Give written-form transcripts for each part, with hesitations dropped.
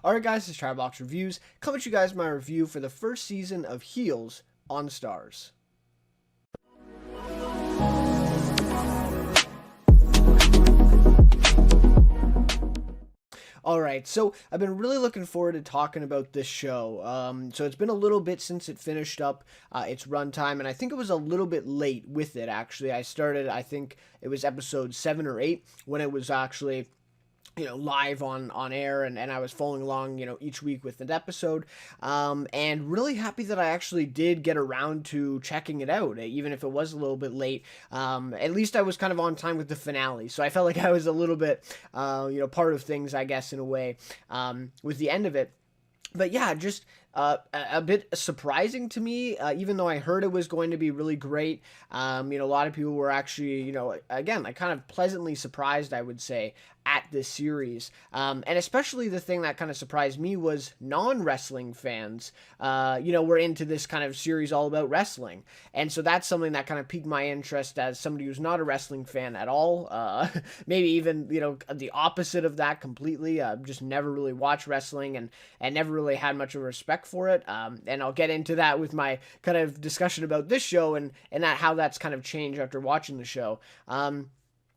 Alright guys, it's Chatterbox Reviews, coming to you guys my review for the first season of Heels on Stars. Alright, so I've been really looking forward to talking about this show. So it's been a little bit since it finished up its runtime, and I think it was a little bit late with it, actually. I started, I think it was episode 7 or 8, when it was actually live on air, and I was following along, each week with an episode, and really happy that I actually did get around to checking it out, even if it was a little bit late. At least I was kind of on time with the finale, so I felt like I was a little bit, part of things, I guess, in a way, with the end of it. But yeah, just a bit surprising to me, even though I heard it was going to be really great. A lot of people were actually, again, like kind of pleasantly surprised, I would say, at this series. And especially the thing that kind of surprised me was non-wrestling fans, were into this kind of series all about wrestling. And so that's something that kind of piqued my interest as somebody who's not a wrestling fan at all. Maybe even, the opposite of that completely. Just never really watched wrestling and never really had much of a respect for it. And I'll get into that with my kind of discussion about this show and how that's kind of changed after watching the show.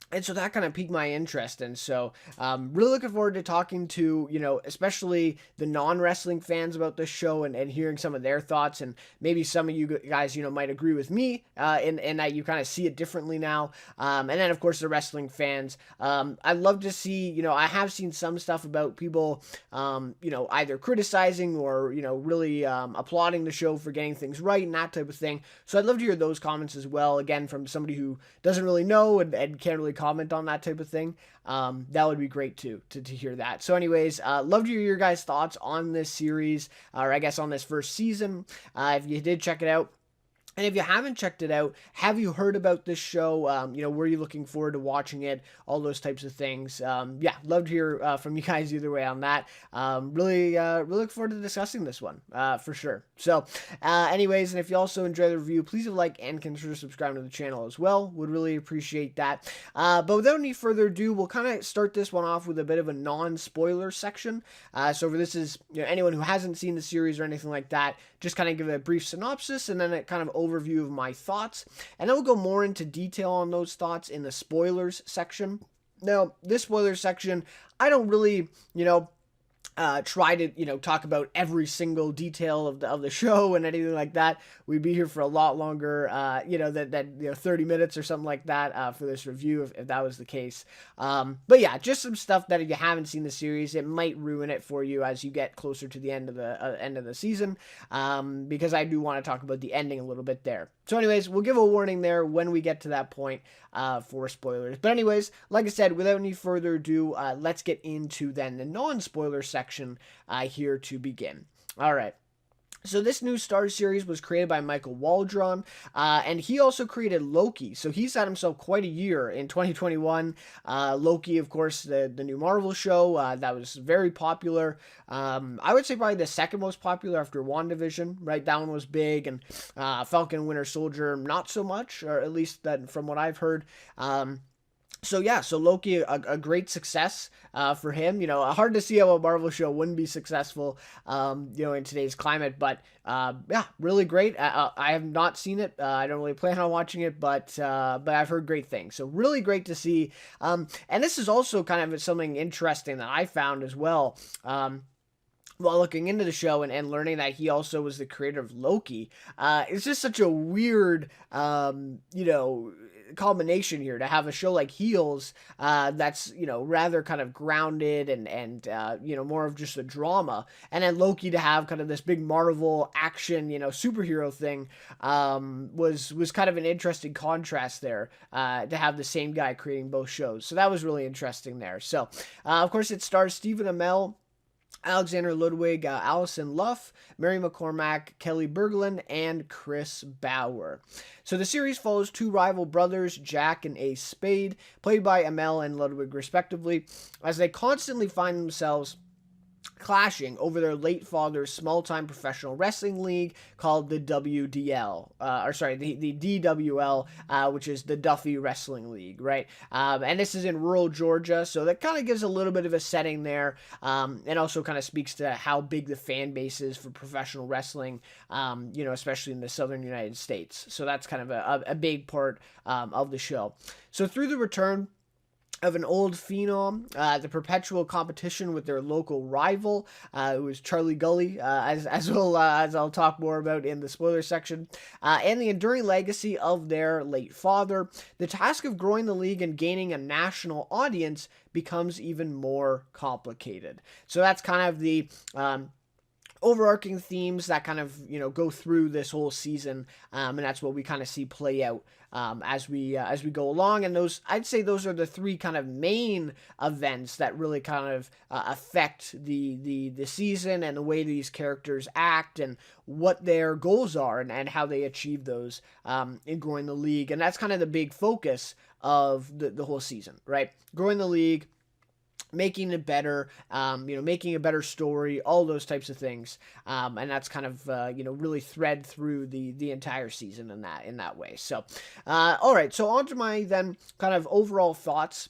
And so that kind of piqued my interest, and so really looking forward to talking to, especially the non-wrestling fans about this show and hearing some of their thoughts, and maybe some of you guys, might agree with me in that you kind of see it differently now. And then, of course, the wrestling fans. I'd love to see, I have seen some stuff about people, either criticizing or, really applauding the show for getting things right and that type of thing. So I'd love to hear those comments as well, again, from somebody who doesn't really know and can't really comment on that type of thing. That would be great too, to hear that. So anyways, love to hear your guys' thoughts on this series, or I guess on this first season. If you did check it out, and if you haven't checked it out, have you heard about this show? Were you looking forward to watching it? All those types of things. Yeah, love to hear from you guys either way on that. Really look forward to discussing this one, for sure. So, anyways, and if you also enjoy the review, please leave a like and consider subscribing to the channel as well. Would really appreciate that. But without any further ado, we'll kind of start this one off with a bit of a non-spoiler section. So for this is, anyone who hasn't seen the series or anything like that, just kind of give a brief synopsis and then a kind of overview of my thoughts, and then we'll go more into detail on those thoughts in the spoilers section. Now, this spoilers section, I don't really, try to, talk about every single detail of the show and anything like that. We'd be here for a lot longer, than 30 minutes or something like that, for this review, if that was the case. But yeah, just some stuff that if you haven't seen the series, it might ruin it for you as you get closer to the end of the season, because I do want to talk about the ending a little bit there. So anyways, we'll give a warning there when we get to that point, for spoilers. But anyways, like I said, without any further ado, let's get into then the non-spoiler section here to begin. All right. So this new Starz series was created by Michael Waldron, and he also created Loki. So he's had himself quite a year in 2021. Loki, of course, the new Marvel show that was very popular. I would say probably the second most popular after WandaVision, right? That one was big, and Falcon Winter Soldier, not so much, or at least that from what I've heard. So yeah, so Loki, a great success for him. Hard to see how a Marvel show wouldn't be successful, in today's climate. But yeah, really great. I have not seen it. I don't really plan on watching it, but I've heard great things. So really great to see. And this is also kind of something interesting that I found as well. While looking into the show and learning that he also was the creator of Loki, it's just such a weird, combination here to have a show like Heels, that's, rather kind of grounded and more of just a drama, and then Loki to have kind of this big Marvel action, superhero thing, was kind of an interesting contrast there, to have the same guy creating both shows. So that was really interesting there. So, of course, it stars Stephen Amell, Alexander Ludwig, Allison Luff, Mary McCormack, Kelly Berglund, and Chris Bauer. So the series follows two rival brothers, Jack and Ace Spade, played by Amell and Ludwig respectively, as they constantly find themselves clashing over their late father's small-time professional wrestling league called the WDL, the DWL, which is the Duffy Wrestling League, right? And this is in rural Georgia, so that kind of gives a little bit of a setting there, and also kind of speaks to how big the fan base is for professional wrestling, especially in the southern United States. So that's kind of a big part of the show. So through the return of an old phenom, the perpetual competition with their local rival, who is Charlie Gully, as I'll talk more about in the spoiler section, and the enduring legacy of their late father, the task of growing the league and gaining a national audience becomes even more complicated. So that's kind of the overarching themes that kind of go through this whole season, and that's what we kind of see play out as we go along. And I'd say those are the three kind of main events that really kind of affect the season and the way these characters act and what their goals are and how they achieve those in growing the league. And that's kind of the big focus of the whole season, right? Growing the league, making it better, making a better story, all those types of things, and that's kind of really thread through the entire season in that way. So, all right, so on to my then kind of overall thoughts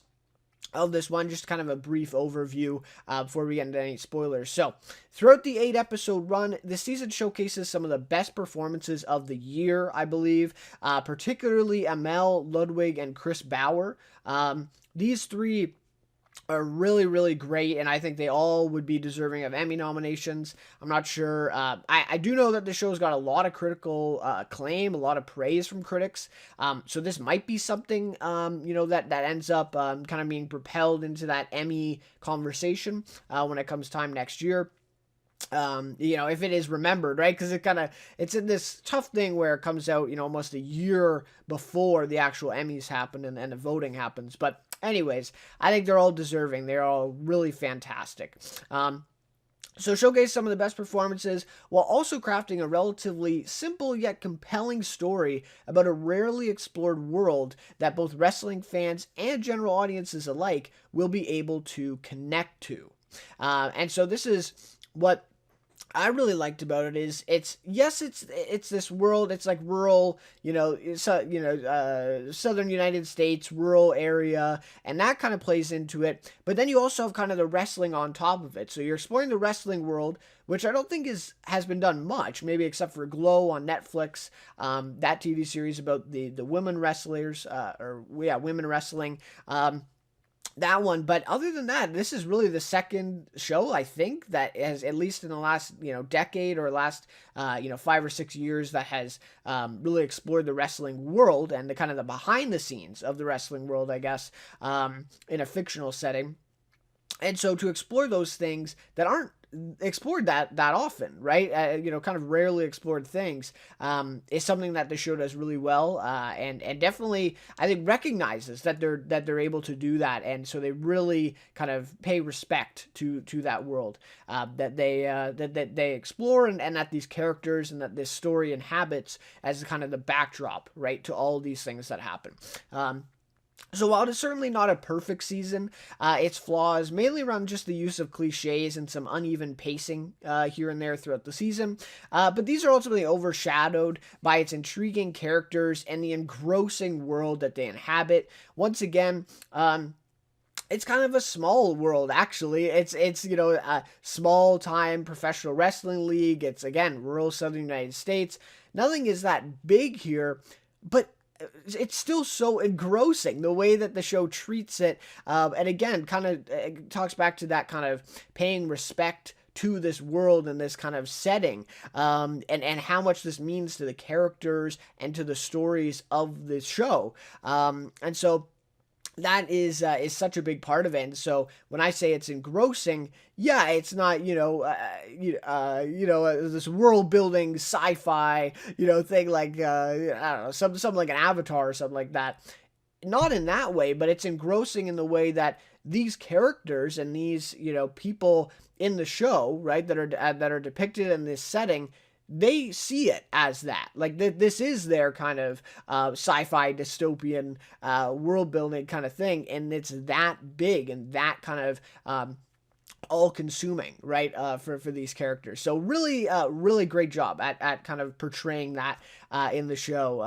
of this one, just kind of a brief overview before we get into any spoilers. So, throughout the 8-episode run, the season showcases some of the best performances of the year, I believe, particularly Amel, Ludwig, and Chris Bauer. These three are really, really great, and I think they all would be deserving of Emmy nominations. I'm not sure. I do know that the show's got a lot of critical acclaim, a lot of praise from critics. So this might be something, that ends up kind of being propelled into that Emmy conversation when it comes time next year. If it is remembered, right? Because it's in this tough thing where it comes out, almost a year before the actual Emmys happen and the voting happens. But anyways, I think they're all deserving. They're all really fantastic. So showcase some of the best performances while also crafting a relatively simple yet compelling story about a rarely explored world that both wrestling fans and general audiences alike will be able to connect to. And so this is what I really liked about it is it's this world. It's like rural, southern United States, rural area, and that kind of plays into it. But then you also have kind of the wrestling on top of it. So you're exploring the wrestling world, which I don't think has been done much, maybe except for Glow on Netflix, that TV series about the women wrestlers, women wrestling. That one, but other than that, this is really the second show I think that has, at least in the last decade or last 5 or 6 years, that has really explored the wrestling world and the kind of the behind the scenes of the wrestling world, I guess, in a fictional setting. And so to explore those things that aren't explored that often, right? Kind of rarely explored things, is something that the show does really well, and definitely I think recognizes that they're able to do that, and so they really kind of pay respect to that world that they explore, and that these characters and that this story inhabits as kind of the backdrop, right, to all these things that happen. So while it's certainly not a perfect season, its flaws mainly around just the use of cliches and some uneven pacing here and there throughout the season. But these are ultimately overshadowed by its intriguing characters and the engrossing world that they inhabit. Once again, it's kind of a small world, actually. It's a small-time professional wrestling league. It's, again, rural southern United States. Nothing is that big here, but it's still so engrossing the way that the show treats it, and again kind of talks back to that kind of paying respect to this world and this kind of setting, and how much this means to the characters and to the stories of the show, and so that is such a big part of it. And so when I say it's engrossing, yeah, it's not this world building sci-fi thing like I don't know, something like an Avatar or something like that. Not in that way, but it's engrossing in the way that these characters and these people in the show, right, that are depicted in this setting, they see it as that. Like, this is their kind of sci-fi dystopian world building kind of thing, and it's that big and that kind of all consuming, right? For these characters. So really, really great job at kind of portraying that in the show.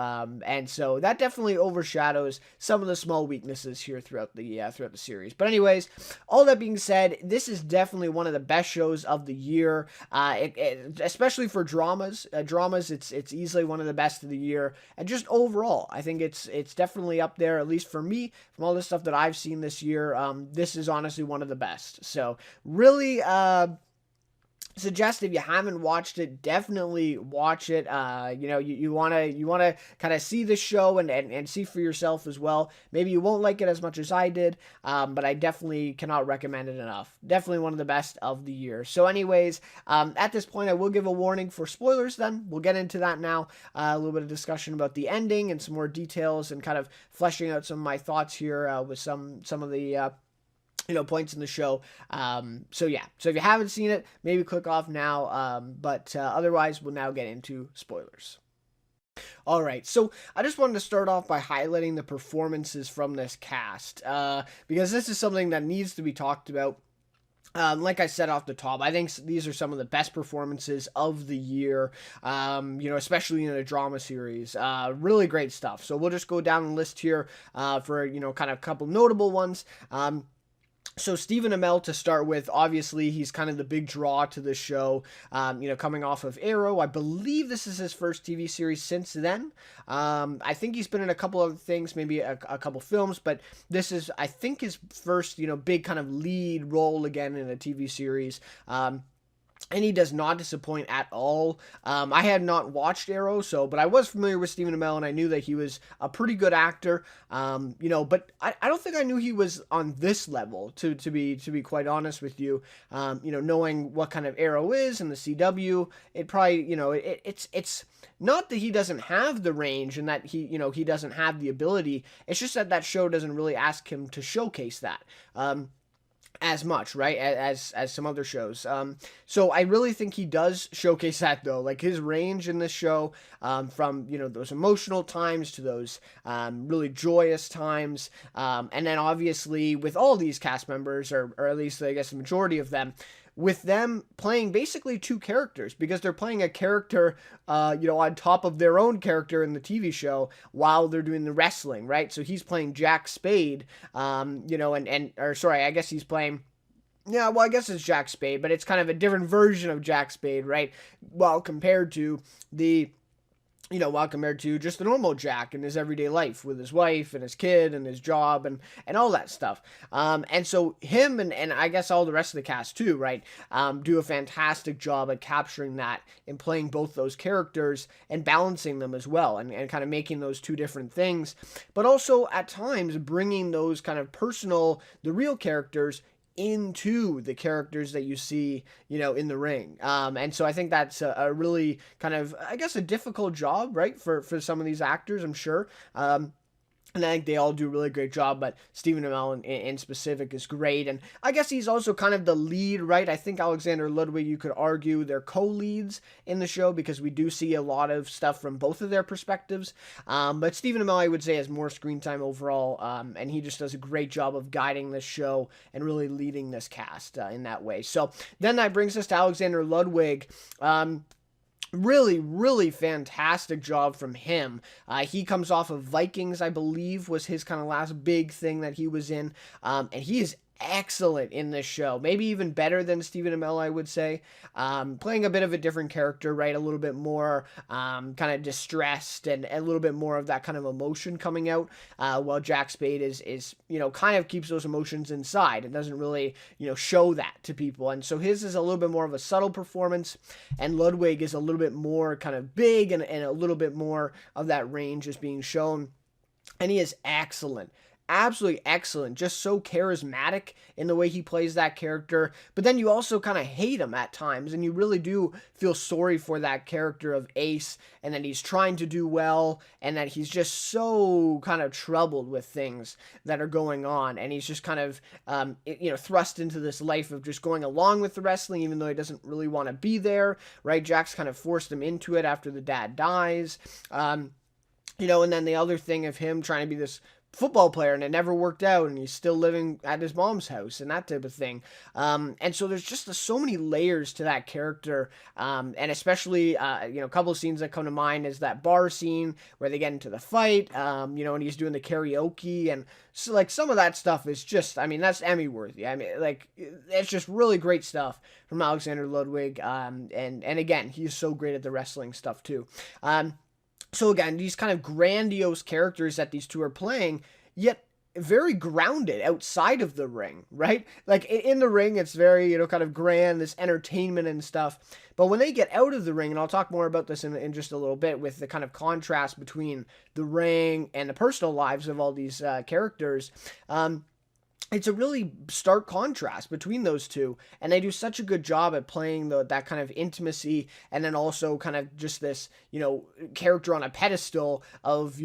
And so that definitely overshadows some of the small weaknesses here throughout the series. But anyways, all that being said, this is definitely one of the best shows of the year. Especially for dramas. It's easily one of the best of the year. And just overall, I think it's definitely up there, at least for me, from all the stuff that I've seen this year. This is honestly one of the best. So really suggest, if you haven't watched it, definitely watch it. You want to kind of see the show and see for yourself as well. Maybe you won't like it as much as I did, but I definitely cannot recommend it enough. Definitely one of the best of the year. So anyways, at this point I will give a warning for spoilers. Then we'll get into that now. A little bit of discussion about the ending and some more details, and kind of fleshing out some of my thoughts here with some of the points in the show. So yeah, so if you haven't seen it, maybe click off now, but otherwise we'll now get into spoilers. All right, so I just wanted to start off by highlighting the performances from this cast, because this is something that needs to be talked about. Like I said off the top, I think these are some of the best performances of the year, especially in a drama series. Really great stuff. So we'll just go down the list here for, kind of a couple notable ones. So Stephen Amell, to start with, obviously he's kind of the big draw to the show, coming off of Arrow. I believe this is his first TV series since then. I think he's been in a couple of things, maybe a couple films, but this is, I think, his first, big kind of lead role again in a TV series. And he does not disappoint at all. I had not watched Arrow, but I was familiar with Stephen Amell, and I knew that he was a pretty good actor. But I don't think I knew he was on this level. To be quite honest with you, knowing what kind of Arrow is and the CW, it probably, it's not that he doesn't have the range and that he doesn't have the ability. It's just that show doesn't really ask him to showcase that. As much, right, as some other shows. So I really think he does showcase that, though. Like, his range in this show, from, those emotional times to those really joyous times. And then, obviously, with all these cast members, or at least, I guess, the majority of them, with them playing basically two characters, because they're playing a character, on top of their own character in the TV show while they're doing the wrestling, right? So he's playing Jack Spade, I guess he's playing, yeah, well, I guess it's Jack Spade, but it's kind of a different version of Jack Spade, right? Compared to just the normal Jack in his everyday life with his wife and his kid and his job and all that stuff. And so him and I guess all the rest of the cast too, right, do a fantastic job at capturing that and playing both those characters and balancing them as well, and kind of making those two different things, but also at times bringing those kind of the real characters into the characters that you see, in the ring. And so I think that's a really kind of, I guess, a difficult job, right, for some of these actors, I'm sure. And I think they all do a really great job, but Stephen Amell in specific is great. And I guess he's also kind of the lead, right? I think Alexander Ludwig, you could argue, they're co-leads in the show, because we do see a lot of stuff from both of their perspectives. But Stephen Amell, I would say, has more screen time overall, and he just does a great job of guiding this show and really leading this cast in that way. So then that brings us to Alexander Ludwig. Really, really fantastic job from him. He comes off of Vikings, I believe, was his kind of last big thing that he was in. And he is excellent in this show. Maybe even better than Stephen Amell, I would say. Playing a bit of a different character, right? A little bit more kind of distressed and a little bit more of that kind of emotion coming out. While Jack Spade is kind of keeps those emotions inside and doesn't really, show that to people. And so his is a little bit more of a subtle performance, and Ludwig is a little bit more kind of big and a little bit more of that range is being shown. And he is excellent. Absolutely excellent, just so charismatic in the way he plays that character, but then you also kind of hate him at times, and you really do feel sorry for that character of Ace, and that he's trying to do well, and that he's just so kind of troubled with things that are going on, and he's just kind of, thrust into this life of just going along with the wrestling, even though he doesn't really want to be there, right? Jack's kind of forced him into it after the dad dies, and then the other thing of him trying to be this football player and it never worked out and he's still living at his mom's house and that type of thing. And so there's just so many layers to that character. And especially, a couple of scenes that come to mind is that bar scene where they get into the fight, and he's doing the karaoke. And so, like, some of that stuff is just, I mean, that's Emmy worthy. I mean, like, it's just really great stuff from Alexander Ludwig. And again, he's so great at the wrestling stuff too. So again, these kind of grandiose characters that these two are playing, yet very grounded outside of the ring, right? Like in the ring, it's very, kind of grand, this entertainment and stuff. But when they get out of the ring, and I'll talk more about this in just a little bit with the kind of contrast between the ring and the personal lives of all these characters, it's a really stark contrast between those two, and they do such a good job at playing that kind of intimacy, and then also kind of just this, character on a pedestal of,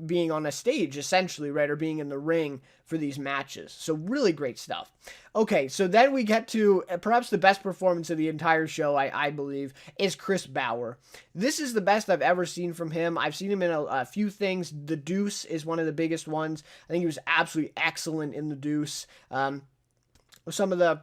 being on a stage, essentially, right, or being in the ring for these matches. So really great stuff. Okay, so then we get to perhaps the best performance of the entire show, I believe, is Chris Bauer. This is the best I've ever seen from him. I've seen him in a few things. The Deuce is one of the biggest ones. I think he was absolutely excellent in The Deuce. Some of the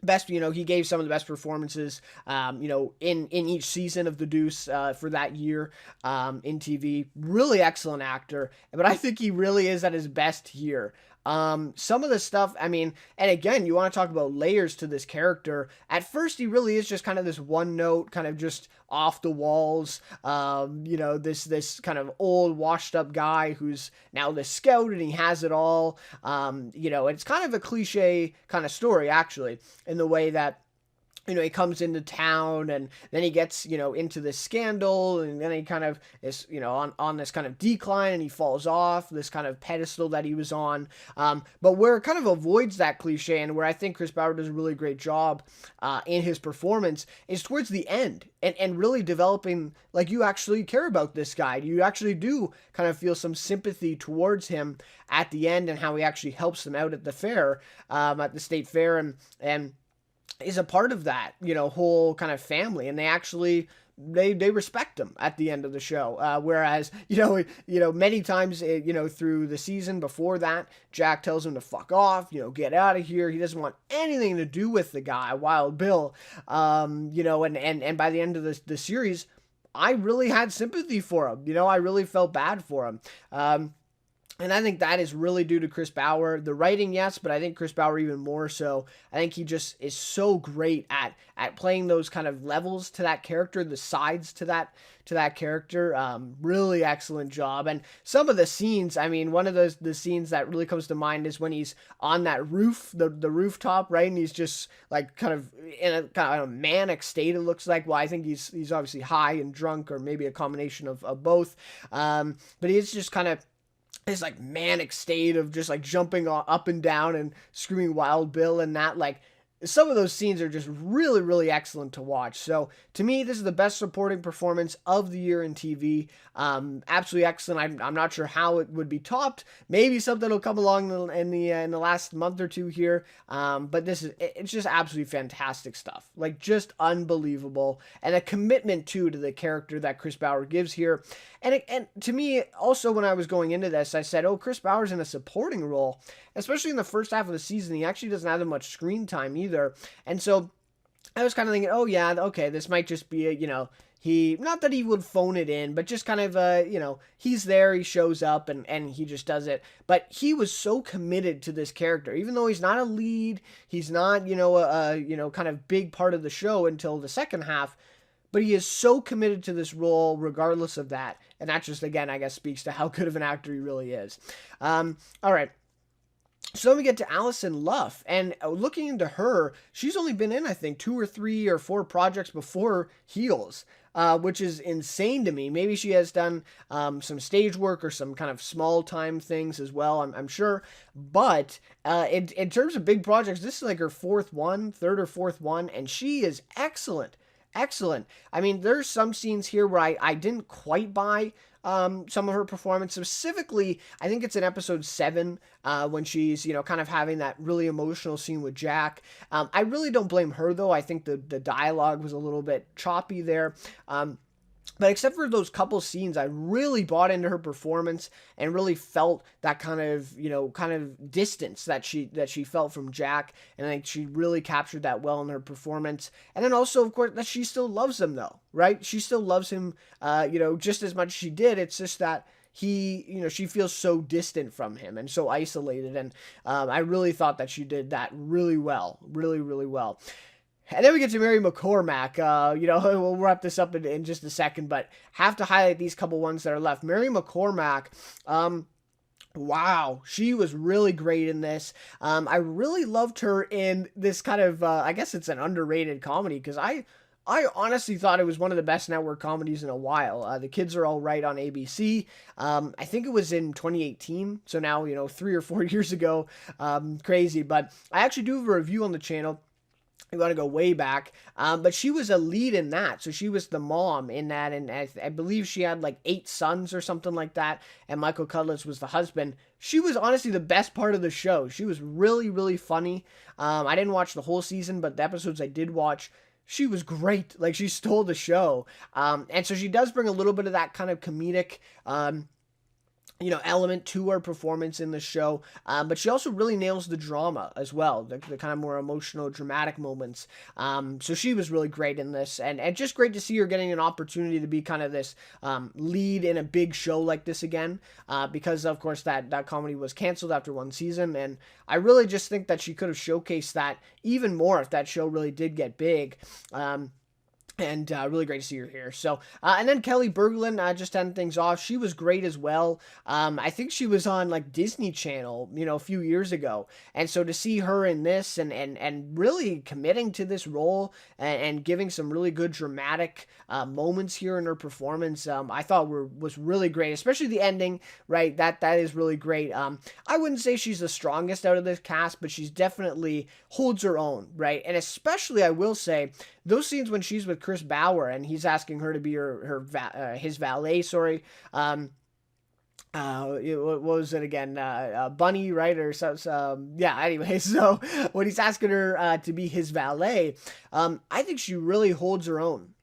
best, he gave some of the best performances, in each season of The Deuce for that year in TV. Really excellent actor, but I think he really is at his best here. Some of the stuff, I mean, and again, you want to talk about layers to this character. At first, he really is just kind of this one note, kind of just off the walls, this kind of old washed up guy who's now the scout and he has it all. It's kind of a cliche kind of story, actually, in the way that, he comes into town and then he gets, into this scandal and then he kind of is, on this kind of decline and he falls off this kind of pedestal that he was on. But where it kind of avoids that cliche and where I think Chris Bauer does a really great job in his performance is towards the end and really developing, like, you actually care about this guy. You actually do kind of feel some sympathy towards him at the end and how he actually helps them out at the fair, at the state fair and is a part of that, whole kind of family, and they actually they respect him at the end of the show. Whereas, many times, through the season before that, Jack tells him to fuck off, get out of here. He doesn't want anything to do with the guy, Wild Bill. And by the end of the series, I really had sympathy for him. I really felt bad for him. And I think that is really due to Chris Bauer. The writing, yes, but I think Chris Bauer even more so. I think he just is so great at playing those kind of levels to that character, the sides to that character. Really excellent job. And some of the scenes, I mean, one of the scenes that really comes to mind is when he's on that roof, the rooftop, right? And he's just like kind of in a kind of a manic state, it looks like. Well, I think he's obviously high and drunk, or maybe a combination of both. But he's just kind of this like manic state of just like jumping up and down and screaming Wild Bill, and that, like, some of those scenes are just really, really excellent to watch. So to me, this is the best supporting performance of the year in TV. Absolutely excellent. I'm not sure how it would be topped. Maybe something will come along in the last month or two here. But it's just absolutely fantastic stuff. Like, just unbelievable, and a commitment to the character that Chris Bauer gives here. And to me, also, when I was going into this, I said, oh, Chris Bauer's in a supporting role, especially in the first half of the season. He actually doesn't have that much screen time either. And so I was kind of thinking, oh yeah, okay, this might just be he, not that he would phone it in, but just kind of, he's there, he shows up and he just does it. But he was so committed to this character, even though he's not a lead, he's not, kind of big part of the show until the second half. But he is so committed to this role regardless of that. And that just, again, I guess speaks to how good of an actor he really is. All right. So then we get to Allison Luff, and looking into her, she's only been in, I think, 2 or 3 or 4 projects before Heels, which is insane to me. Maybe she has done some stage work or some kind of small-time things as well, I'm sure. But in terms of big projects, this is like her third or fourth one, and she is excellent. Excellent. I mean, there's some scenes here where I didn't quite buy some of her performance. Specifically, I think it's in episode 7 when she's, kind of having that really emotional scene with Jack. I really don't blame her, though. I think the dialogue was a little bit choppy there. But except for those couple scenes, I really bought into her performance and really felt that kind of, kind of distance that she felt from Jack, and I think she really captured that well in her performance. And then also, of course, that she still loves him though, right? She still loves him, just as much as she did. It's just that she feels so distant from him and so isolated. And I really thought that she did that really well, really, really well. And then we get to Mary McCormack. We'll wrap this up in just a second, but have to highlight these couple ones that are left. Mary McCormack, wow, she was really great in this. I really loved her in this kind of, I guess it's an underrated comedy, because I honestly thought it was one of the best network comedies in a while. The Kids Are All Right on ABC. I think it was in 2018, so now, 3 or 4 years ago. Crazy, but I actually do have a review on the channel. You want to go way back, but she was a lead in that, so she was the mom in that, and I believe she had like 8 sons or something like that, and Michael Cudlitz was the husband. She was honestly the best part of the show. She was really, really funny. I didn't watch the whole season, but the episodes I did watch, she was great. Like, she stole the show, and so she does bring a little bit of that kind of comedic element to her performance in the show, but she also really nails the drama as well, the kind of more emotional, dramatic moments. So she was really great in this, and just great to see her getting an opportunity to be kind of this lead in a big show like this again, because of course that comedy was canceled after 1 season, and I really just think that she could have showcased that even more if that show really did get big. And really great to see her here. So, and then Kelly Berglund, just to end things off, she was great as well. I think she was on like Disney Channel, a few years ago. And so to see her in this and really committing to this role and giving some really good dramatic moments here in her performance, I thought was really great, especially the ending, right? That is really great. I wouldn't say she's the strongest out of this cast, but she's definitely holds her own, right? And especially, I will say, those scenes when she's with Chris Bauer and he's asking her to be his valet, sorry. What was it again? Bunny, right? Or so, yeah, anyway, so when he's asking her to be his valet, I think she really holds her own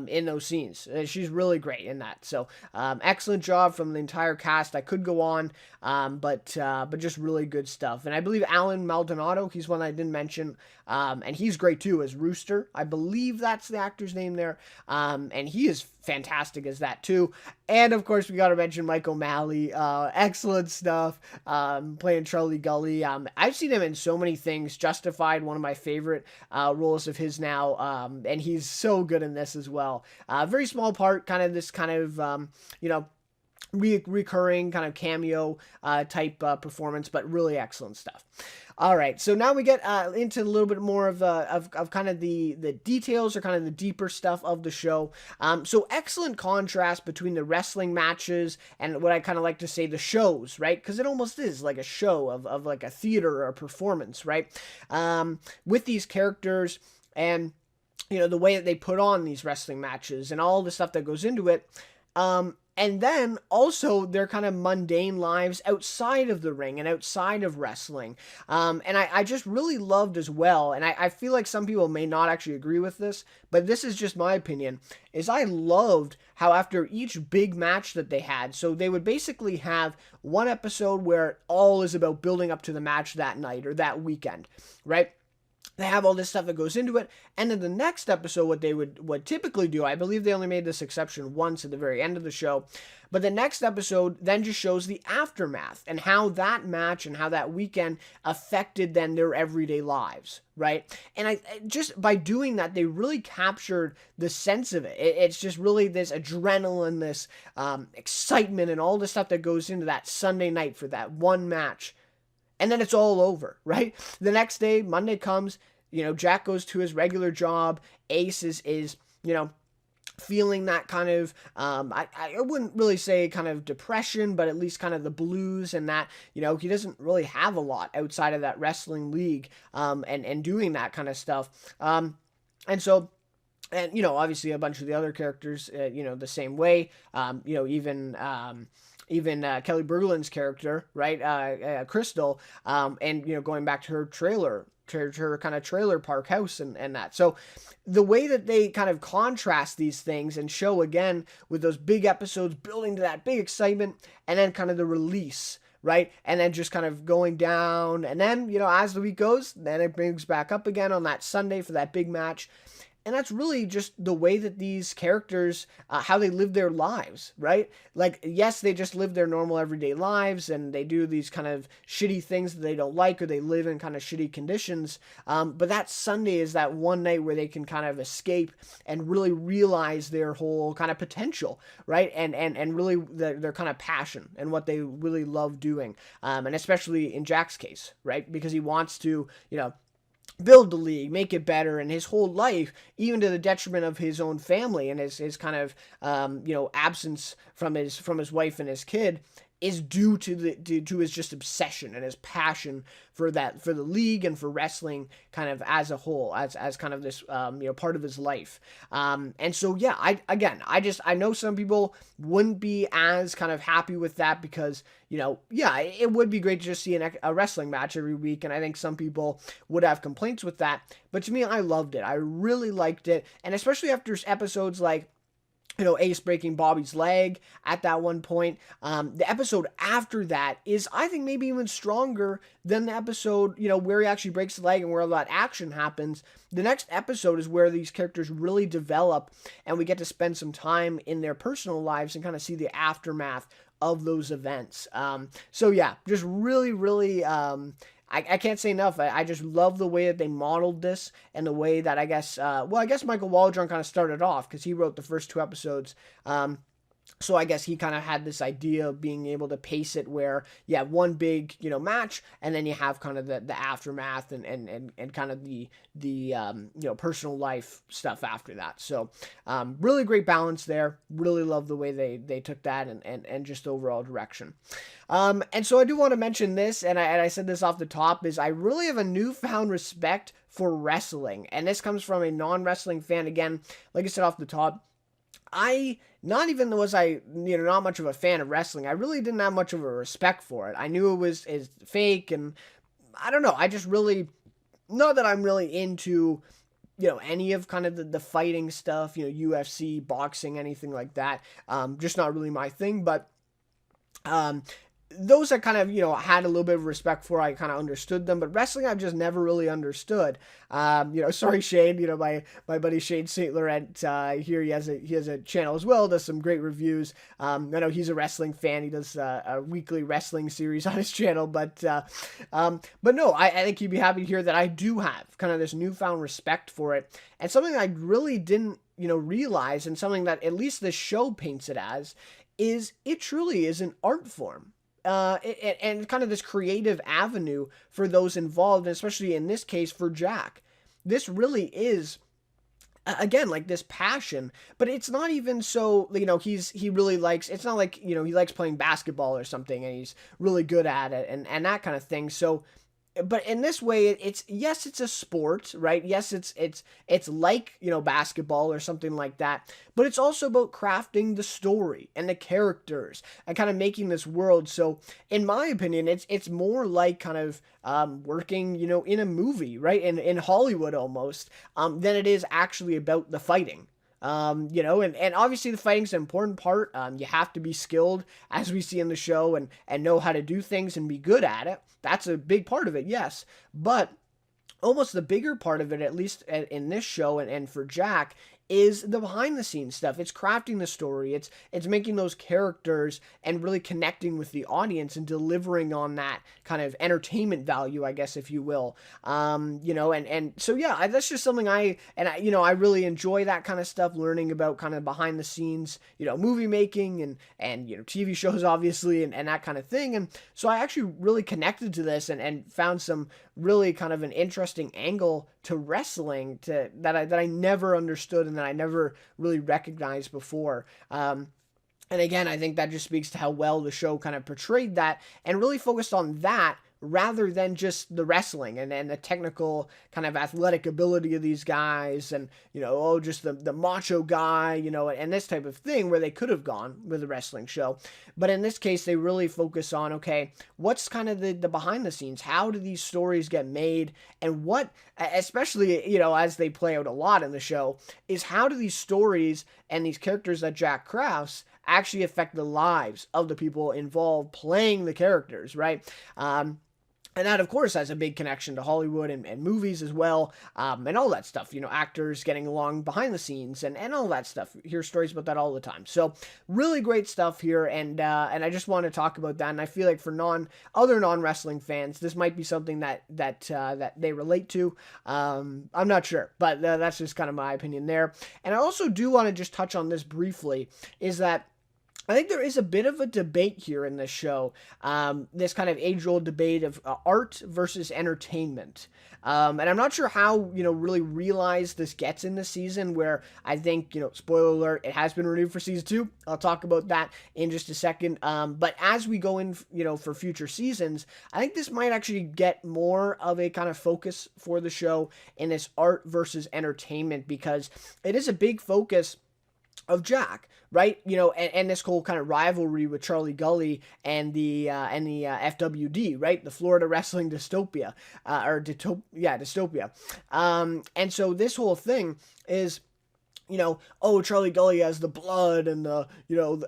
in those scenes. She's really great in that. So excellent job from the entire cast. I could go on, but just really good stuff. And I believe Alan Maldonado, he's one I didn't mention, and he's great too as Rooster. I believe that's the actor's name there, and he is fantastic as that too. And of course, we got to mention Mike O'Malley. Excellent stuff. Playing Charlie Gully. I've seen him in so many things. Justified, one of my favorite roles of his now, and he's so good in this as well. Very small part, kind of this kind of recurring kind of cameo type performance, but really excellent stuff. All right, so now we get into a little bit more of kind of the details or kind of the deeper stuff of the show. So excellent contrast between the wrestling matches and what I kind of like to say the shows, right? Because it almost is like a show of like a theater or a performance, right? With these characters and the way that they put on these wrestling matches and all the stuff that goes into it. And then also their kind of mundane lives outside of the ring and outside of wrestling. And I just really loved as well, and I feel like some people may not actually agree with this, but this is just my opinion, is I loved how after each big match that they had, so they would basically have one episode where all is about building up to the match that night or that weekend, right? They have all this stuff that goes into it, and then the next episode, what they would typically do, I believe they only made this exception once at the very end of the show, but the next episode then just shows the aftermath and how that match and how that weekend affected then their everyday lives, right? And I just by doing that, they really captured the sense of it. It's just really this adrenaline, this excitement, and all the stuff that goes into that Sunday night for that one match. And then it's all over, right? The next day, Monday comes, Jack goes to his regular job. Ace is feeling that kind of, I wouldn't really say kind of depression, but at least kind of the blues and that, he doesn't really have a lot outside of that wrestling league, and doing that kind of stuff. And so, and, obviously a bunch of the other characters, the same way, even Kelly Berglund's character, right, Crystal, and going back to her kind of trailer park house and that. So the way that they kind of contrast these things and show again with those big episodes building to that big excitement, and then kind of the release, right? And then just kind of going down, and then, as the week goes, then it brings back up again on that Sunday for that big match. And that's really just the way that these characters, how they live their lives, right? Like, yes, they just live their normal everyday lives, and they do these kind of shitty things that they don't like, or they live in kind of shitty conditions. But that Sunday is that one night where they can kind of escape and really realize their whole kind of potential, right? And really their kind of passion and what they really love doing. And especially in Jack's case, right? Because he wants to, build the league, make it better, and his whole life, even to the detriment of his own family and his kind of absence from his wife and his kid, is due to his just obsession and his passion for the league and for wrestling kind of as a whole, as kind of this part of his life. And so yeah, I know some people wouldn't be as kind of happy with that because it would be great to just see a wrestling match every week, and I think some people would have complaints with that. But to me, I loved it. I really liked it, and especially after episodes like Ace breaking Bobby's leg at that one point. The episode after that is, I think, maybe even stronger than the episode, where he actually breaks the leg and where all that action happens. The next episode is where these characters really develop, and we get to spend some time in their personal lives and kind of see the aftermath of those events. So yeah, just really, really, I can't say enough. I just love the way that they modeled this, and the way that I guess Michael Waldron kind of started off, because he wrote the first 2 episodes. So I guess he kind of had this idea of being able to pace it where you have one big, match, and then you have kind of the aftermath and kind of the personal life stuff after that. So really great balance there. Really love the way they took that and just overall direction. And so I do want to mention this, and I said this off the top, is I really have a newfound respect for wrestling. And this comes from a non-wrestling fan. Again, like I said off the top, not much of a fan of wrestling, I really didn't have much of a respect for it. I knew is fake, and I don't know, I just really, not that I'm really into, any of kind of the fighting stuff, UFC, boxing, anything like that, just not really my thing, but, those I kind of, had a little bit of respect for, I kind of understood them, but wrestling I've just never really understood. Sorry, Shane, my buddy Shane St. Laurent, here he has a channel as well, does some great reviews. I know he's a wrestling fan, he does a weekly wrestling series on his channel, but no, I think he'd be happy to hear that I do have kind of this newfound respect for it, and something I really didn't, realize, and something that at least this show paints it as, is it truly is an art form. And kind of this creative avenue for those involved, and especially in this case for Jack. This really is, again, like this passion, but it's not even so, he really likes, it's not like, he likes playing basketball or something and he's really good at it and that kind of thing. So, but in this way, it's a sport, right? Yes, it's like, basketball or something like that, but it's also about crafting the story and the characters and kind of making this world. So in my opinion, it's more like kind of, working, in a movie, right? In Hollywood almost, than it is actually about the fighting. And obviously the fighting's an important part. You have to be skilled, as we see in the show, and know how to do things and be good at it. That's a big part of it, yes. But almost the bigger part of it, at least in this show and for Jack, is the behind the scenes stuff. It's crafting the story. It's making those characters and really connecting with the audience and delivering on that kind of entertainment value, I guess, if you will. And so yeah, that's just something I really enjoy that kind of stuff, learning about kind of behind the scenes, movie making and TV shows, obviously, and that kind of thing. And so I actually really connected to this and found some really kind of an interesting angle to wrestling that I never understood and that I never really recognized before. And again, I think that just speaks to how well the show kind of portrayed that and really focused on that rather than just the wrestling and the technical kind of athletic ability of these guys, and just the macho guy, and this type of thing, where they could have gone with a wrestling show. But in this case, they really focus on, okay, what's kind of the behind the scenes? How do these stories get made? And what, especially, as they play out a lot in the show, is how do these stories and these characters that Jack crafts actually affect the lives of the people involved playing the characters, right? And that, of course, has a big connection to Hollywood and movies as well, and all that stuff. Actors getting along behind the scenes and all that stuff. You hear stories about that all the time. So really great stuff here, and I just want to talk about that. And I feel like for other non-wrestling fans, this might be something that they relate to. I'm not sure, but that's just kind of my opinion there. And I also do want to just touch on this briefly, is that I think there is a bit of a debate here in this show, this kind of age-old debate of art versus entertainment. And I'm not sure how, really realized this gets in this season, where I think, spoiler alert, it has been renewed for season 2. I'll talk about that in just a second. But as we go in, for future seasons, I think this might actually get more of a kind of focus for the show in this art versus entertainment, because it is a big focus of Jack, right? And this whole kind of rivalry with Charlie Gully and the FWD, right? The Florida Wrestling Dystopia, Dystopia. And so this whole thing is, Charlie Gully has the blood and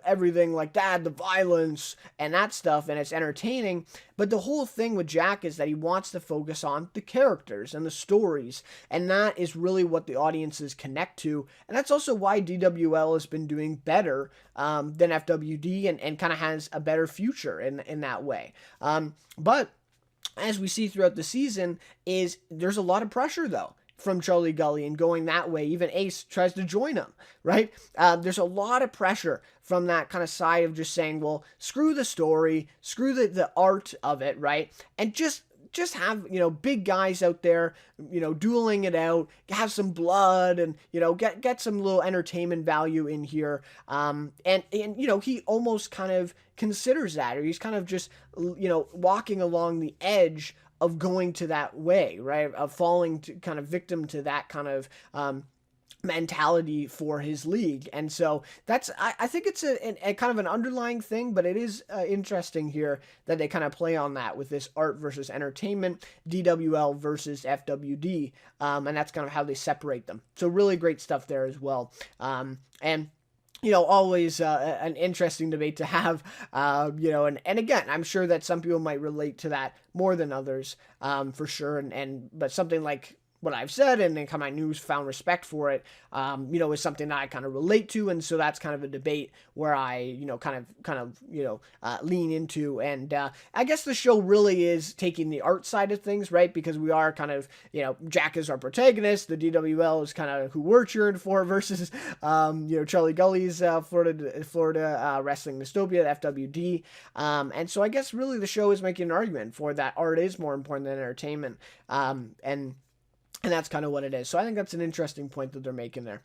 everything like that, the violence and that stuff, and it's entertaining. But the whole thing with Jack is that he wants to focus on the characters and the stories, and that is really what the audiences connect to. And that's also why DWL has been doing better than FWD, and kind of has a better future in that way. But as we see throughout the season, there's a lot of pressure, though, from Charlie Gully and going that way. Even Ace tries to join him, right? There's a lot of pressure from that kind of side of just saying, well, screw the story, screw the art of it, right? And just have, big guys out there, dueling it out, have some blood, and, get some little entertainment value in here. And he almost kind of considers that, or he's kind of just, walking along the edge of going to that way, right? Of falling to kind of victim to that kind of mentality for his league. And so I think it's a kind of an underlying thing, but it is interesting here that they kind of play on that with this art versus entertainment, DWL versus FWD, and that's kind of how they separate them. So really great stuff there as well. And always an interesting debate to have, and again, I'm sure that some people might relate to that more than others, for sure, but something like what I've said and then kind of my newfound respect for it, is something that I kind of relate to, and so that's kind of a debate where I, kind of lean into, and I guess the show really is taking the art side of things, right? Because we are kind of, Jack is our protagonist, the DWL is kind of who we're cheering for versus, Charlie Gully's Florida Wrestling Dystopia, FWD, and so I guess really the show is making an argument for that art is more important than entertainment, and that's kind of what it is. So I think that's an interesting point that they're making there.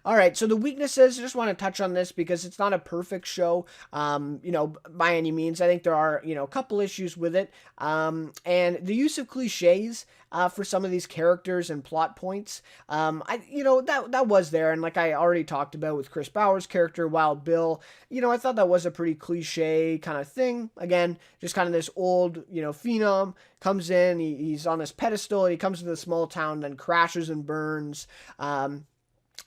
All right, so the weaknesses, I just want to touch on this because it's not a perfect show, by any means. I think there are, a couple issues with it. And the use of cliches for some of these characters and plot points, that was there. And like I already talked about with Chris Bauer's character, Wild Bill, I thought that was a pretty cliche kind of thing. Again, just kind of this old, phenom comes in, he's on this pedestal, and he comes to the small town, then crashes and burns, and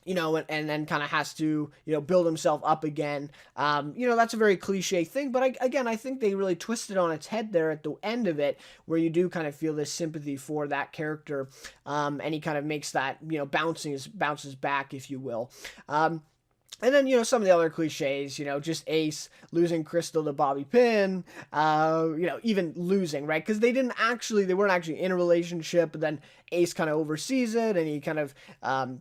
then kind of has to, build himself up again. That's a very cliche thing, but I think they really twisted on its head there at the end of it, where you do kind of feel this sympathy for that character, and he kind of makes that, bounces back, if you will. And then, some of the other cliches, just Ace losing Crystal to Bobby Pin, even losing, right? Because they weren't actually in a relationship, but then Ace kind of oversees it, and he kind of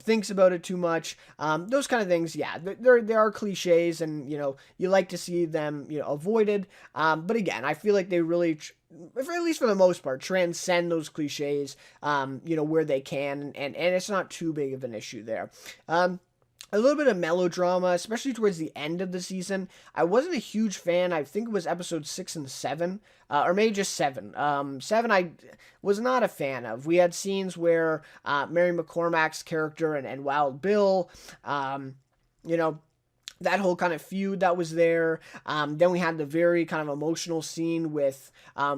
thinks about it too much. Those kind of things, yeah, there are cliches, and, you like to see them, avoided. But again, I feel like they really, at least for the most part, transcend those cliches, where they can, and it's not too big of an issue there. a little bit of melodrama, especially towards the end of the season. I wasn't a huge fan. I think it was episode 6 and 7, or maybe just 7. 7 I was not a fan of. We had scenes where Mary McCormack's character and Wild Bill, you know, that whole kind of feud that was there. Then we had the very kind of emotional scene with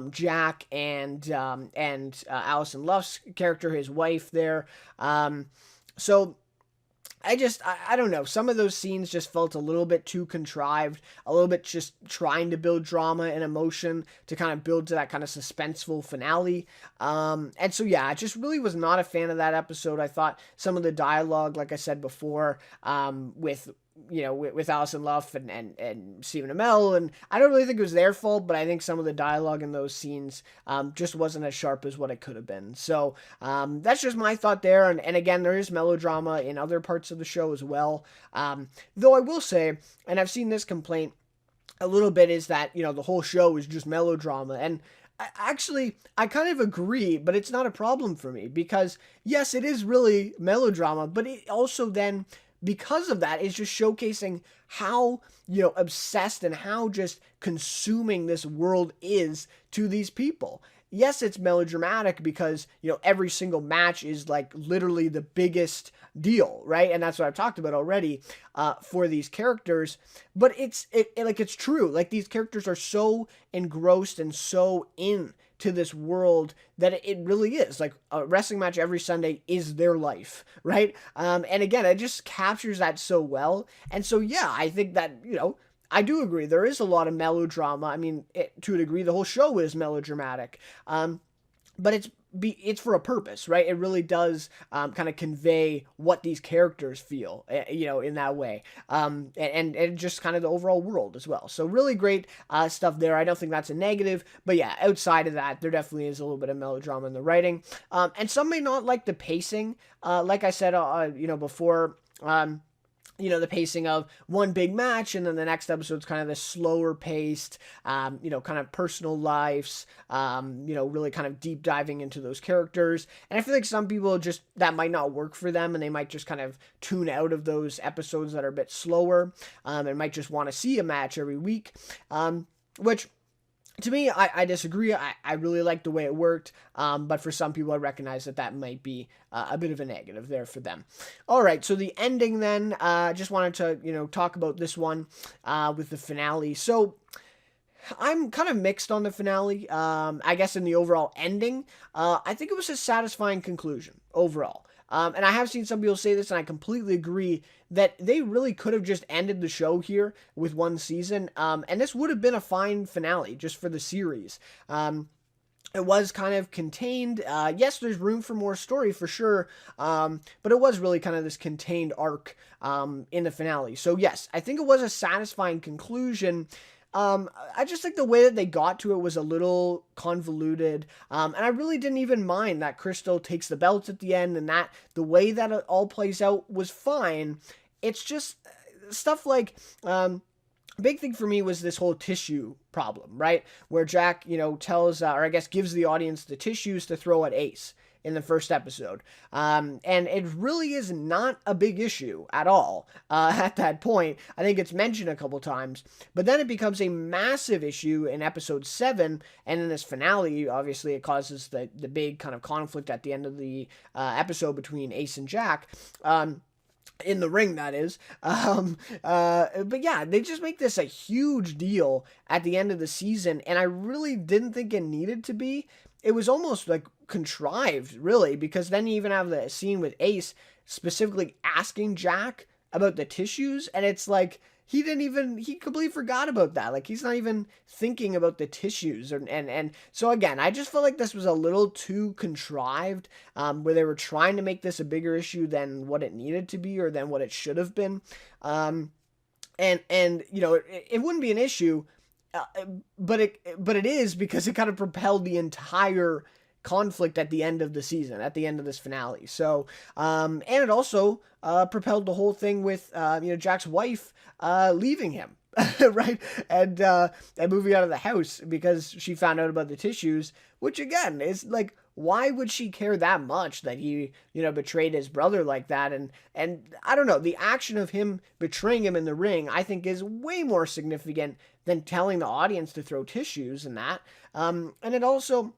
Jack and Allison Luff's character, his wife there. So I don't know. Some of those scenes just felt a little bit too contrived, a little bit just trying to build drama and emotion to kind of build to that kind of suspenseful finale. And so, yeah, I just really was not a fan of that episode. I thought some of the dialogue, like I said before, with Allison Luff and Stephen Amell, and I don't really think it was their fault, but I think some of the dialogue in those scenes just wasn't as sharp as what it could have been. So that's just my thought there, and again, there is melodrama in other parts of the show as well. Though I will say, and I've seen this complaint a little bit, is that, the whole show is just melodrama, and I kind of agree, but it's not a problem for me, because yes, it is really melodrama, but it also then, because of that, is just showcasing how, obsessed and how just consuming this world is to these people. Yes, it's melodramatic because, every single match is like literally the biggest deal, right? And that's what I've talked about already for these characters. But it's true. Like, these characters are so engrossed and so to this world that it really is like a wrestling match every Sunday is their life, right? And again, it just captures that so well. And so, yeah, I think that, I do agree. There is a lot of melodrama. I mean, to a degree, the whole show is melodramatic. But it's for a purpose, right? It really does kind of convey what these characters feel, in that way, and just kind of the overall world as well. So really great stuff there. I don't think that's a negative, but yeah, outside of that, there definitely is a little bit of melodrama in the writing, and some may not like the pacing. Like I said, before. The pacing of one big match, and then the next episode's kind of the slower paced, kind of personal lives, really kind of deep diving into those characters. And I feel like some people that might not work for them, and they might just kind of tune out of those episodes that are a bit slower, and might just want to see a match every week, which, to me, I disagree. I really like the way it worked, but for some people, I recognize that might be a bit of a negative there for them. All right, so the ending then, just wanted to, talk about this one with the finale. So I'm kind of mixed on the finale. I guess in the overall ending, I think it was a satisfying conclusion overall. And I have seen some people say this, and I completely agree, that they really could have just ended the show here with one season. And this would have been a fine finale just for the series. It was kind of contained. Yes, there's room for more story for sure. But it was really kind of this contained arc in the finale. So yes, I think it was a satisfying conclusion. I just think the way that they got to it was a little convoluted, and I really didn't even mind that Crystal takes the belts at the end, and that the way that it all plays out was fine. It's just stuff like, big thing for me was this whole tissue problem, right? Where Jack, tells, or I guess gives the audience the tissues to throw at Ace in the first episode. And it really is not a big issue at all at that point. I think it's mentioned a couple times, but then it becomes a massive issue in episode 7, and in this finale, obviously it causes the big kind of conflict at the end of the episode between Ace and Jack. In the ring, that is. But yeah, they just make this a huge deal at the end of the season, and I really didn't think it needed to be. It was almost like contrived, really, because then you even have the scene with Ace specifically asking Jack about the tissues, and it's like he completely forgot about that. Like, he's not even thinking about the tissues, and so again, I just felt like this was a little too contrived, where they were trying to make this a bigger issue than what it needed to be or than what it should have been, and it wouldn't be an issue. But it is, because it kind of propelled the entire conflict at the end of the season, at the end of this finale. So, and it also propelled the whole thing with Jack's wife leaving him right? And moving out of the house because she found out about the tissues, which again is like, why would she care that much that he, betrayed his brother like that? And I don't know, the action of him betraying him in the ring, I think is way more significant than telling the audience to throw tissues and that. And it also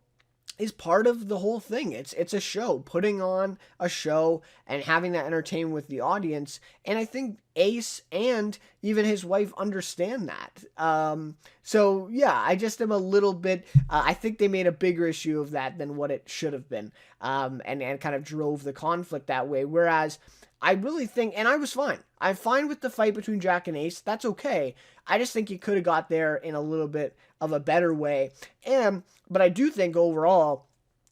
is part of the whole thing. It's a show, putting on a show and having that entertainment with the audience. And I think Ace and even his wife understand that. So yeah, I just am a little bit. I think they made a bigger issue of that than what it should have been, and kind of drove the conflict that way. Whereas I really think, and I was fine. I'm fine with the fight between Jack and Ace. That's okay. I just think you could have got there in a little bit of a better way. But I do think overall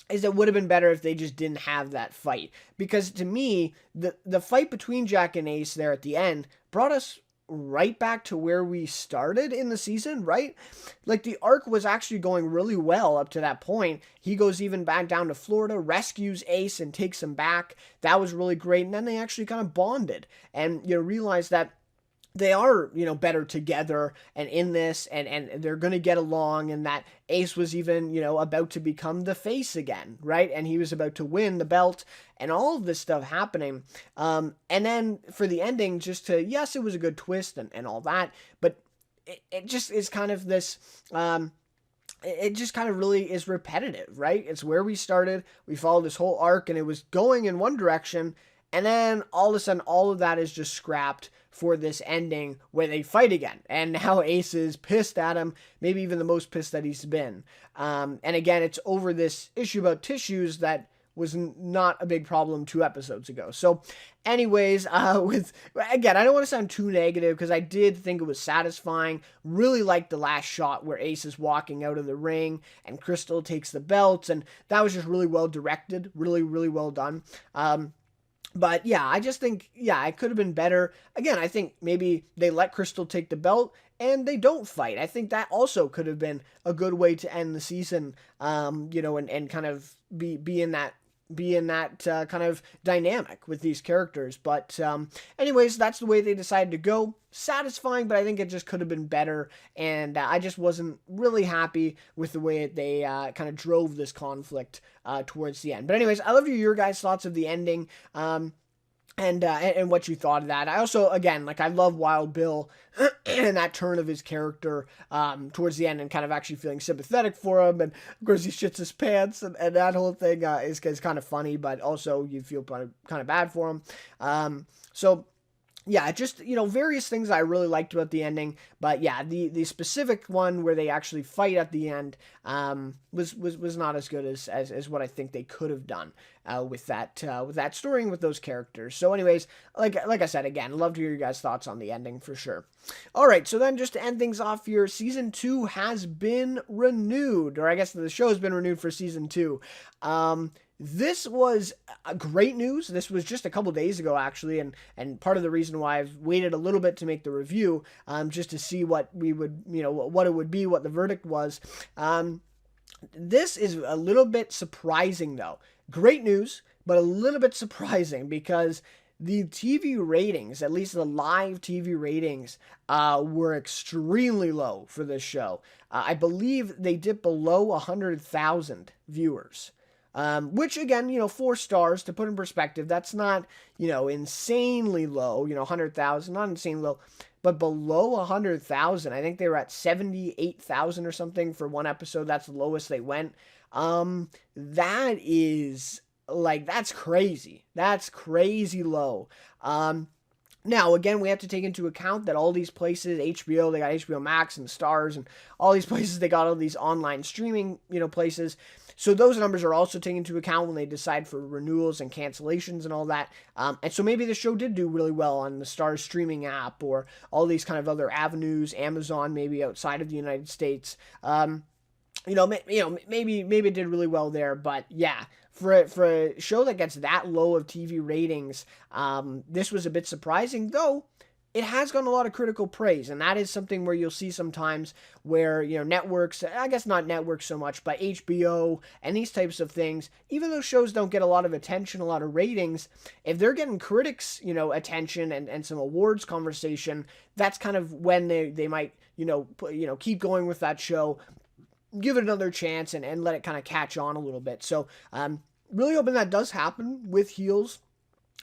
is it would have been better if they just didn't have that fight. Because to me, the fight between Jack and Ace there at the end brought us right back to where we started in the season, right? Like the arc was actually going really well up to that point. He goes even back down to Florida, rescues Ace and takes him back. That was really great. And then they actually kind of bonded and, realized that they are, better together and in this and they're going to get along, and that Ace was even, about to become the face again, right? And he was about to win the belt and all of this stuff happening. And then for the ending, just to, yes, it was a good twist and all that, but it just is kind of this, it just kind of really is repetitive, right? It's where we started. We followed this whole arc and it was going in one direction. And then all of a sudden, all of that is just scrapped for this ending where they fight again. And now Ace is pissed at him, maybe even the most pissed that he's been. And again, it's over this issue about tissues that was not a big problem 2 episodes ago. So anyways, again, I don't want to sound too negative because I did think it was satisfying. Really liked the last shot where Ace is walking out of the ring and Crystal takes the belt. And that was just really well directed. Really, really well done. But yeah, I just think, it could have been better. Again, I think maybe they let Crystal take the belt and they don't fight. I think that also could have been a good way to end the season, and kind of be in that kind of dynamic with these characters. But anyways, that's the way they decided to go. Satisfying, but I think it just could have been better. And I just wasn't really happy with the way they kind of drove this conflict towards the end. But anyways, I love your guys' thoughts of the ending. And what you thought of that. I also, again, I love Wild Bill and that turn of his character towards the end and kind of actually feeling sympathetic for him. And of course he shits his pants and that whole thing is kind of funny, but also you feel kind of bad for him. So yeah, just, various things I really liked about the ending. But yeah, the specific one where they actually fight at the end was not as good as what I think they could have done with that story and with those characters. So anyways, like I said, again, love to hear your guys' thoughts on the ending for sure. All right, so then just to end things off here, season 2 has been renewed, or I guess the show has been renewed for season 2. This was great news. This was just a couple days ago, actually, and part of the reason why I've waited a little bit to make the review, just to see what we would, what it would be, what the verdict was. This is a little bit surprising, though. Great news, but a little bit surprising because the TV ratings, at least the live TV ratings, were extremely low for this show. I believe they dipped below 100,000 viewers. Which again, 4 stars, to put in perspective, that's not, insanely low, 100,000, not insanely low, but below 100,000. I think they were at 78,000 or something for one episode. That's the lowest they went. That is, that's crazy. That's crazy low. Now, again, we have to take into account that all these places, HBO, they got HBO Max and Stars, and all these places, they got all these online streaming, places. So those numbers are also taken into account when they decide for renewals and cancellations and all that. And so maybe the show did do really well on the Stars streaming app or all these kind of other avenues, Amazon, maybe outside of the United States. Maybe it did really well there, but yeah. For a show that gets that low of TV ratings, this was a bit surprising, though it has gotten a lot of critical praise, and that is something where you'll see sometimes where, networks, I guess not networks so much, but HBO and these types of things, even though shows don't get a lot of attention, a lot of ratings, if they're getting critics, attention and some awards conversation, that's kind of when they might, keep going with that show, give it another chance and let it kind of catch on a little bit. So, really hoping that does happen with Heels.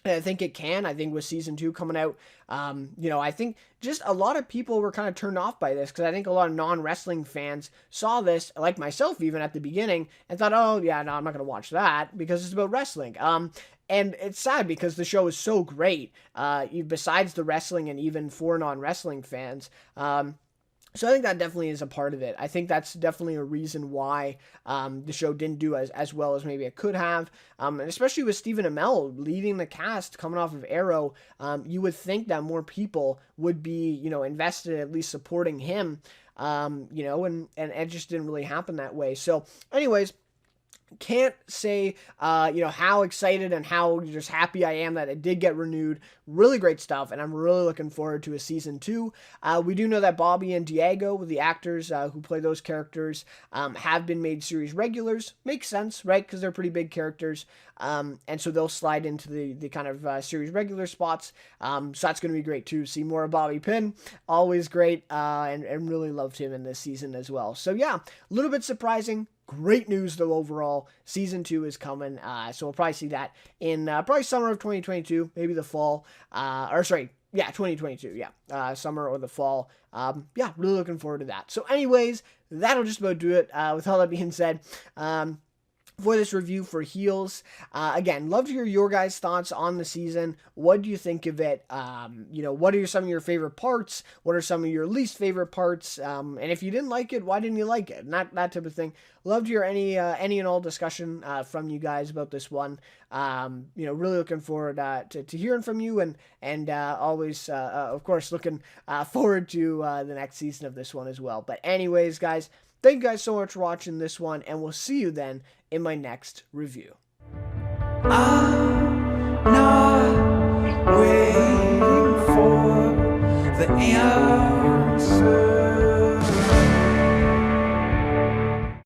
And I think it can. I think with season 2 coming out, I think just a lot of people were kind of turned off by this because I think a lot of non-wrestling fans saw this, like myself even at the beginning, and thought, oh, yeah, no, I'm not going to watch that because it's about wrestling. And it's sad because the show is so great, besides the wrestling and even for non-wrestling fans. So I think that definitely is a part of it. I think that's definitely a reason why the show didn't do as well as maybe it could have. And especially with Stephen Amell leading the cast coming off of Arrow, you would think that more people would be, invested, at least supporting him, and it just didn't really happen that way. So anyways, can't say, how excited and how just happy I am that it did get renewed. Really great stuff, and I'm really looking forward to a season 2. We do know that Bobby and Diego, the actors who play those characters, have been made series regulars. Makes sense, right? Because they're pretty big characters, and so they'll slide into the kind of series regular spots. So that's going to be great too. See more of Bobby Pinn, always great, and really loved him in this season as well. So yeah, a little bit surprising. Great news though overall. Season 2 is coming, so we'll probably see that in probably summer of 2022, maybe the fall, 2022, summer or the fall. Really looking forward to that. So anyways, that'll just about do it. With all that being said, for this review for Heels. Again, love to hear your guys' thoughts on the season. What do you think of it? What are some of your favorite parts? What are some of your least favorite parts? And if you didn't like it, why didn't you like it? Not that type of thing. Love to hear any and all discussion from you guys about this one. Really looking forward to hearing from you and always, of course, looking forward to the next season of this one as well. But anyways, guys, thank you guys so much for watching this one, and we'll see you then in my next review. I'm not waiting for the end.